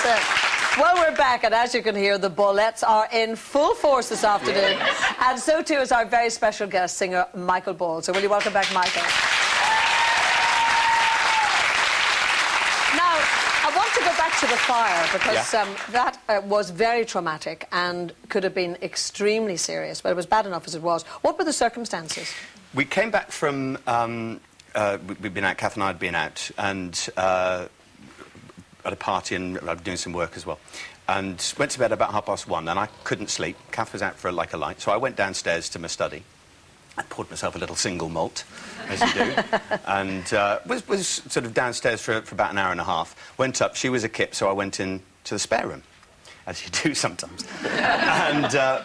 Well, we're back, and as you can hear, the Bollettes are in full force this afternoon. And so, too, is our very special guest singer, Michael Ball. So will you welcome back Michael? Now, I want to go back to the fire, because that was very traumatic and could have been extremely serious, but it was bad enough as it was. What were the circumstances? We came back from... we'd been out, Kath and I had been out, and... at a party, and I was doing some work as well, and went to bed about 1:30, and I couldn't sleep. Kath was out for like a light, so I went downstairs to my study. I poured myself a little single malt, as you do, and was sort of downstairs for about an hour and a half. Went up, she was a kip, so I went in to the spare room, as you do sometimes, and I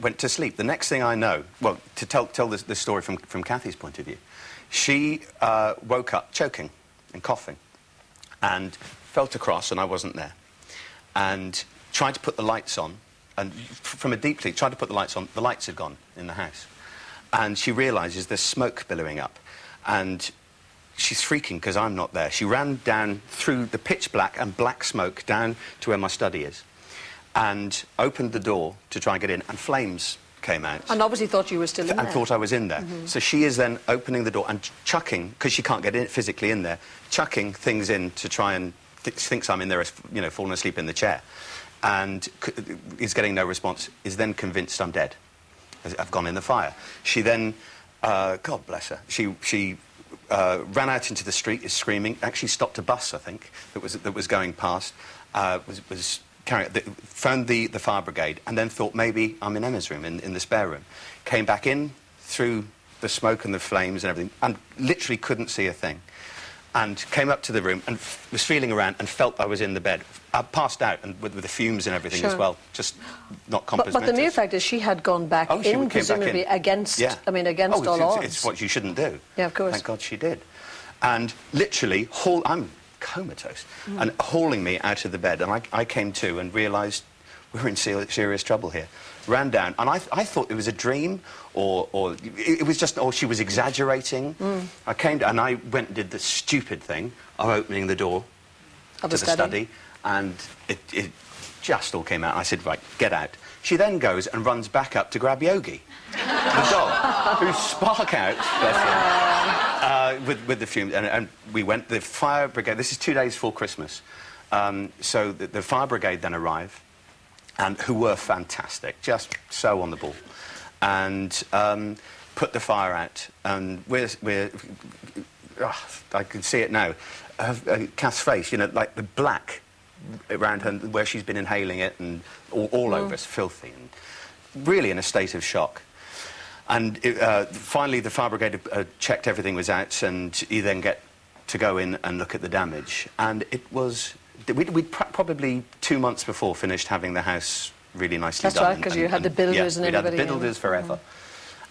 went to sleep. The next thing I know, well, to tell the story from Kathy's point of view, she woke up choking and coughing, and felt across, and I wasn't there, and tried to put the lights on, and from a deep sleep, tried to put the lights on, the lights had gone in the house, and she realises there's smoke billowing up, and she's freaking because I'm not there. She ran down through the pitch black and black smoke down to where my study is, and opened the door to try and get in, and flames came out. And obviously thought you were still in there. And thought I was in there. So she is then opening the door and chucking, because she can't get in, physically in there, chucking things in to try and... thinks I'm in there, you know, falling asleep in the chair. And is getting no response, is then convinced I'm dead. I've gone in the fire. She then... God bless her. She ran out into the street, is screaming, actually stopped a bus, I think, that was going past, found the fire brigade, and then thought maybe I'm in Emma's room, in the spare room. Came back in through the smoke and the flames and everything, and literally couldn't see a thing. And came up to the room and was feeling around and felt I was in the bed. I passed out, and with the fumes and everything as well, just not compass But the mere fact is she had gone back in, presumably against, I mean, against all odds. It's what you shouldn't do. Yeah, of course. Thank God she did. And literally, I'm comatose, and hauling me out of the bed, and I came to and realised we're in serious trouble here. Ran down, and I thought it was a dream, or it was just, or she was exaggerating. I came down, and I went and did the stupid thing of opening the door to the study, and it just all came out. I said, right, get out. She then goes and runs back up to grab Yogi, the dog, who spark out, bless him, with the fumes. And we went, the fire brigade, this is 2 days before Christmas, so the fire brigade then arrived, and who were fantastic, just so on the ball, and put the fire out, and I can see it now, Kath's face, you know, like the black around her, where she's been inhaling it, and all over us, filthy, and really in a state of shock. And finally the fire brigade checked everything was out, and you then get to go in and look at the damage, and it was... We'd probably 2 months before finished having the house really nicely done. That's right, because you had the builders and everybody. We'd had the builders forever.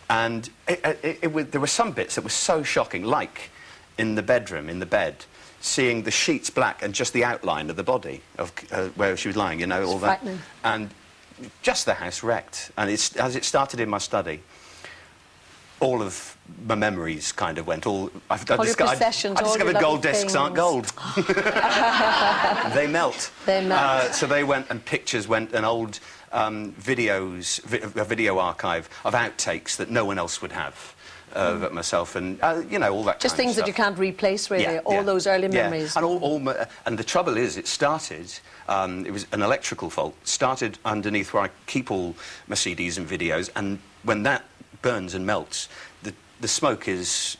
And there were some bits that were so shocking, like in the bedroom, in the bed, seeing the sheets black and just the outline of the body of where she was lying, you know, all that. Frightening. And just the house wrecked. And as it started in my study, all of my memories kind of went all... I discovered gold discs aren't gold. They melt. They melt. So they went, and pictures went, and old videos, a video archive of outtakes that no one else would have. But myself, and you know, all that just kind things of stuff. that you can't replace, really. All those early memories. And and the trouble is, it started. It was an electrical fault. Started underneath where I keep all my CDs and videos, and when that burns and melts, the smoke is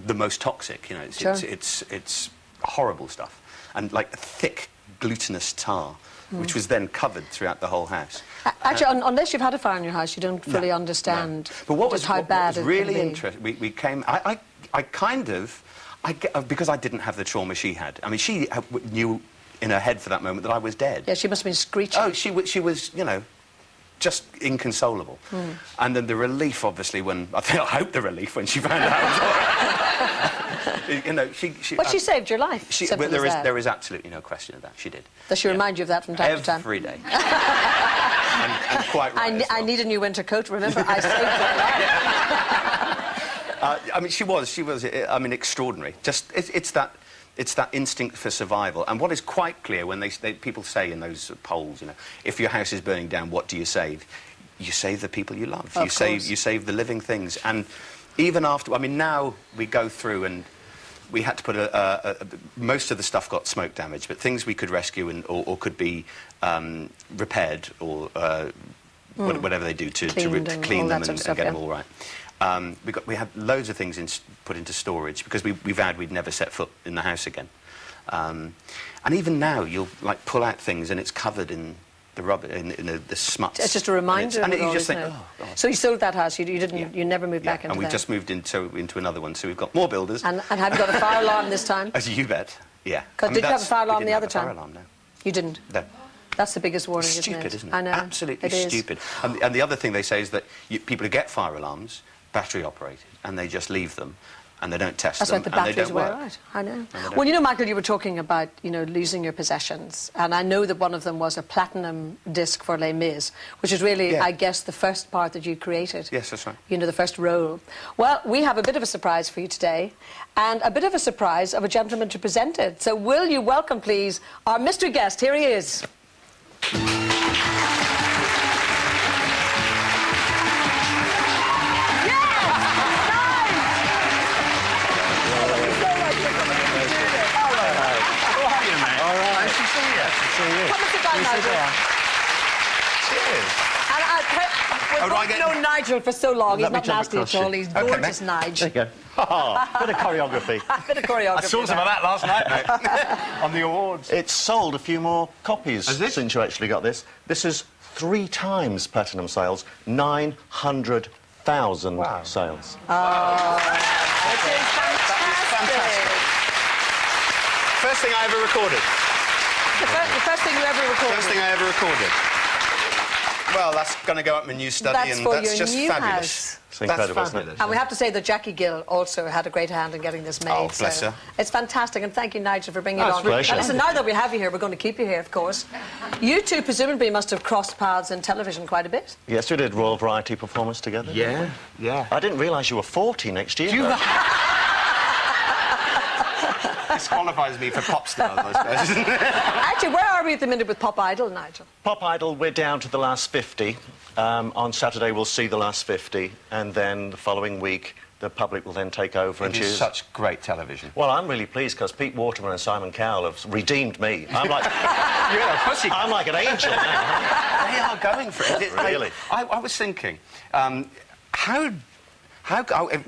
the most toxic. You know, it's horrible stuff, and like thick glutinous tar, which was then covered throughout the whole house. Actually, unless you've had a fire in your house, you don't fully understand just how bad it can be. But what was really interesting, we came... I kind of... because I didn't have the trauma she had. I mean, she knew in her head for that moment that I was dead. Yeah, she must have been screeching. Oh, she was, you know, just inconsolable. And then the relief, obviously, when... I hope the relief when she found out. You know, But she saved your life. There is absolutely no question of that. She did. Does she remind you of that from time to time? Every day. and quite right. I need a new winter coat. Remember, I saved your life. I mean, she was, I mean, extraordinary. Just, it's that, it's that instinct for survival. And what is quite clear when people say in those polls, you know, if your house is burning down, what do you save? You save the people you love. You save the living things. And even after, I mean, now we go through and we had to put most of the stuff got smoke damage, but things we could rescue or could be repaired or whatever they do to clean them and get them all right. We had loads of things put into storage because we vowed we'd never set foot in the house again. And even now, you'll like pull out things and it's covered in the rubber, in the smuts. It's just a reminder. And you just think, oh, God. So you sold that house. You didn't. Yeah. You never moved back into. And we just moved into another one. So we've got more builders. And have you got a fire alarm this time? As you bet. Yeah. Because did you have a fire alarm the other time? Fire alarm, no. You didn't. No. That's the biggest warning, Stupid, isn't it? I know. Absolutely stupid. And the other thing they say is that people who get fire alarms, battery operated, and they just leave them. And they don't test them. That's right, the batteries wear out. out. I know. Well, you know, Michael, you were talking about, you know, losing your possessions. And I know that one of them was a platinum disc for Les Mis, which is really, I guess, the first part that you created. Yes, that's right. You know, the first role. Well, we have a bit of a surprise for you today, and a bit of a surprise of a gentleman to present it. So will you welcome, please, our mystery guest. Here he is. Come and sit down, Nigel. Cheers. And we've known Nigel for so long. He's not nasty at all. He's gorgeous, Nigel. There you go. Oh, bit of choreography. Bit of choreography. I saw some of that last night, mate, on the awards. It's sold a few more copies since you actually got this. This is 3 times platinum sales, 900,000 sales. Oh, it is fantastic. First thing I ever recorded. The first thing you ever recorded? First thing I ever recorded. Well, that's going to go up my new study, and that's just fabulous. It's incredible, isn't it? And we have to say that Jackie Gill also had a great hand in getting this made. Oh, bless her. It's fantastic, and thank you, Nigel, for bringing it on. Pleasure. Now, listen, now that we have you here, we're going to keep you here, of course. You two presumably must have crossed paths in television quite a bit. Yes, we did Royal Variety performance together. Yeah, yeah. I didn't realise you were 40 next year. Disqualifies me for pop stars, I suppose. Actually, where are we at the minute with Pop Idol, Nigel? Pop Idol, we're down to the last 50. On Saturday, we'll see the last 50, and then the following week, the public will then take over and choose. It is such great television. Well, I'm really pleased because Pete Waterman and Simon Cowell have redeemed me. I'm like, I'm like an angel now. They are going for it. Really? I was thinking, how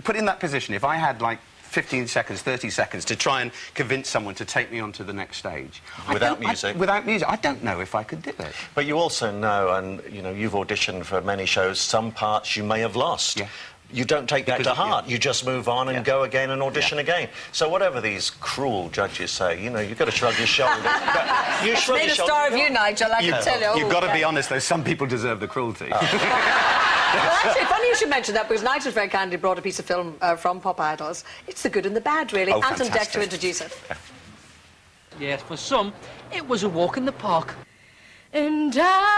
put in that position, if I had like 15 seconds, 30 seconds to try and convince someone to take me on to the next stage. Without music? Without music. I don't know if I could do it. But you also know, and, you know, you've auditioned for many shows, some parts you may have lost. Yeah. You don't take that to heart. You just move on and go again and audition again. So whatever these cruel judges say, you know, you've got to shrug your shoulder. You shrug made your a star of shoulder. you, Nigel, I can tell you. You've got to be honest, though. Some people deserve the cruelty. Well, actually, funny you should mention that, because Nigel very kindly brought a piece of film from Pop Idols. It's the good and the bad, really. Oh, Anton fantastic. Deck to introduce it. Yes, for some, it was a walk in the park. And I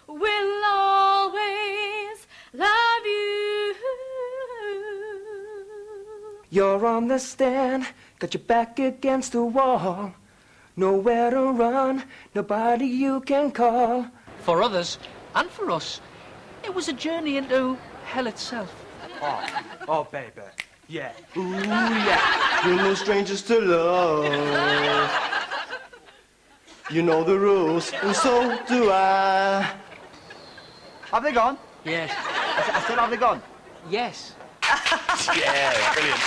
will always love you. You're on the stand, got your back against the wall. Nowhere to run, nobody you can call. For others, and for us, it was a journey into hell itself. Oh, baby, yeah. Ooh, yeah. We're no strangers to love. You know the rules, and so do I. Have they gone? Yes. I said, have they gone? Yes. Yeah, brilliant.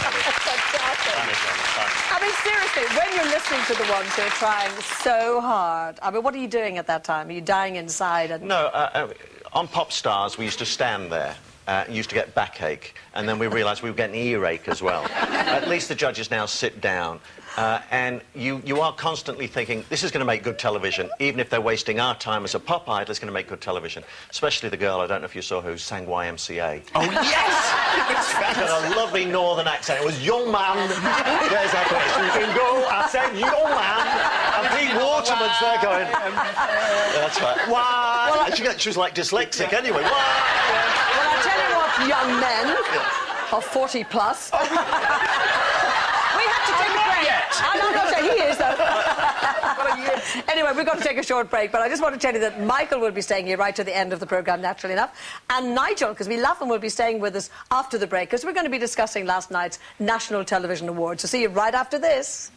I mean, seriously, when you're listening to the ones who are trying so hard, I mean, what are you doing at that time? Are you dying inside? And... No, on Pop Stars, we used to stand there. Used to get backache, and then we realised we were getting earache as well. At least the judges now sit down, and you are constantly thinking, this is going to make good television, even if they're wasting our time as a pop idol, it's going to make good television. Especially the girl, I don't know if you saw, who sang YMCA. Oh, yes! She's got a lovely northern accent. It was young man. There's that place. You can go. I said young man. And Pete Waterman's there going. That's right. Why? Well, she was like dyslexic anyway. Why? Well, I'll tell you what, young men, of 40 plus. We have to take a break. I'm not sure he is, though. Anyway, we've got to take a short break, but I just want to tell you that Michael will be staying here right to the end of the programme, naturally enough, and Nigel, because we love him, will be staying with us after the break, because we're going to be discussing last night's National Television Awards. So see you right after this.